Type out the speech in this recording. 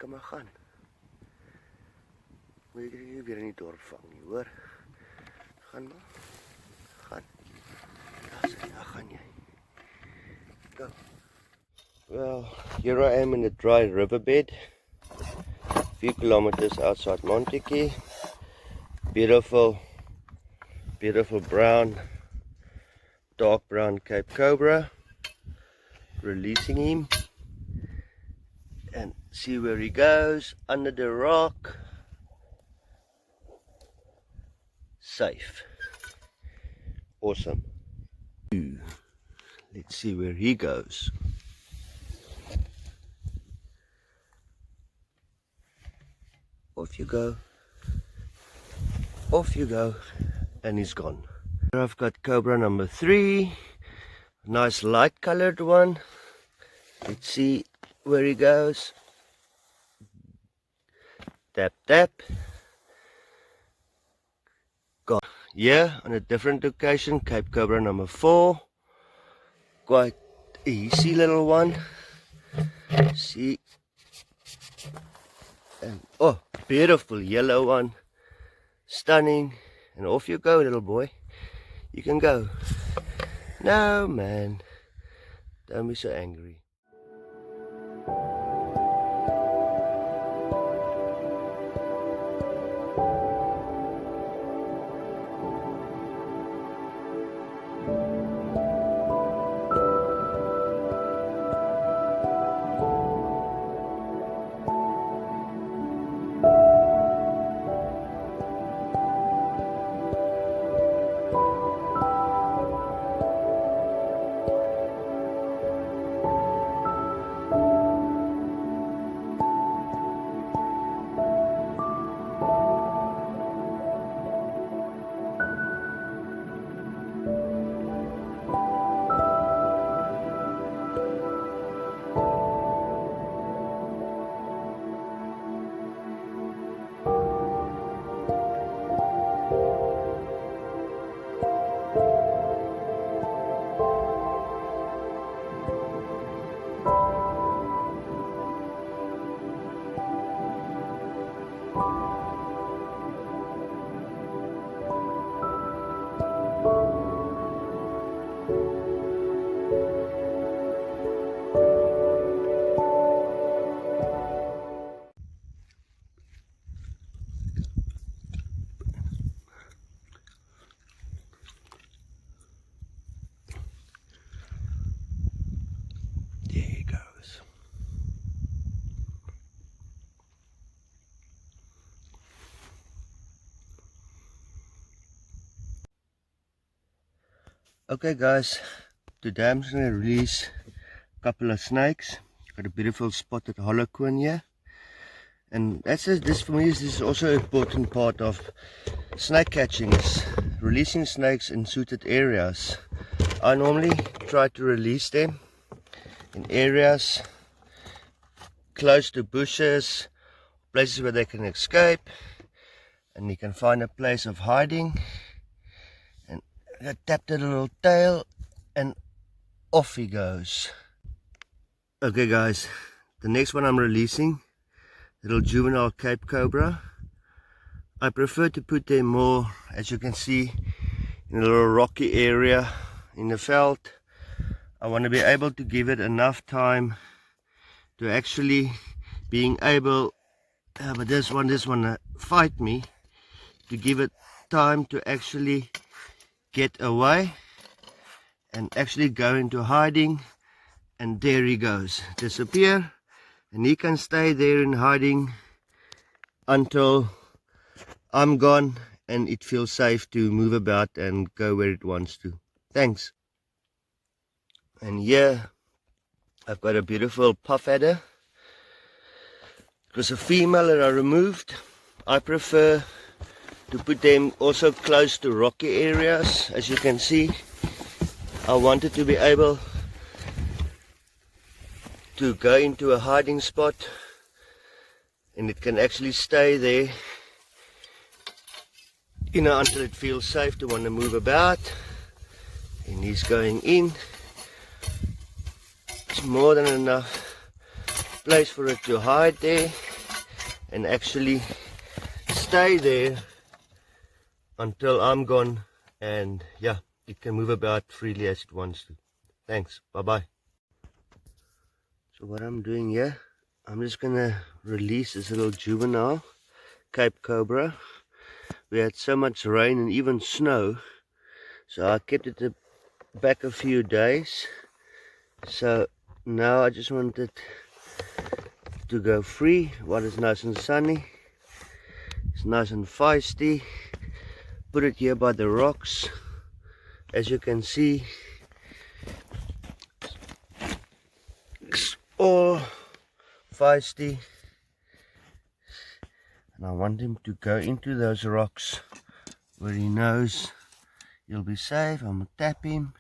kan maar gaan. Moet jy nie weer in die dorp vang nie, hoor. Gaan maar. Gaan. Daar gaan jy. Go. Well, here I am in the dry riverbed. A few kilometers outside Montetjie. Beautiful, beautiful brown, dark brown Cape Cobra. Releasing him. And see where he goes, under the rock. Safe. Awesome. Let's see where he goes. Off you go. Off you go. And he's gone. Here I've got cobra number 3. Nice light colored one. Let's see where he goes. Tap tap. Gone. Here on a different location, Cape Cobra number 4. Quite easy little one. See. And oh, beautiful yellow one. Stunning. And off you go, little boy. You can go. No, man. Don't be so angry. There he goes. Okay guys, today I'm just going to release a couple of snakes. Got a beautiful spotted holocone here. And that's this for me is also an important part of snake catching, is releasing snakes in suited areas. I normally try to release them in areas close to bushes, places where they can escape, and you can find a place of hiding. And I tap the little tail and off he goes. Okay guys, the next one I'm releasing, little juvenile Cape Cobra. I prefer to put them more, as you can see, in a little rocky area in the veld. I want to be able to give it enough time to actually being able, but this one fight me, to give it time to actually get away and actually go into hiding. And there he goes, disappear, and he can stay there in hiding until I'm gone and it feels safe to move about and go where it wants to. Thanks. And here I've got a beautiful puff adder. It was a female that I removed. I prefer to put them also close to rocky areas. As you can see, I wanted to be able to go into a hiding spot and it can actually stay there, you know, until it feels safe to want to move about. And he's going in. It's more than enough place for it to hide there. and actually stay there until I'm gone, and yeah, it can move about freely as it wants to. Thanks, bye bye. So what I'm doing here, I'm just gonna release this little juvenile Cape Cobra. We had so much rain and even snow, so I kept it back a few days. So now I just want it to go free while it's nice and sunny. It's nice and feisty. Put it here by the rocks. As you can see, it's all feisty. And I want him to go into those rocks where he knows he'll be safe. I'm gonna tap him.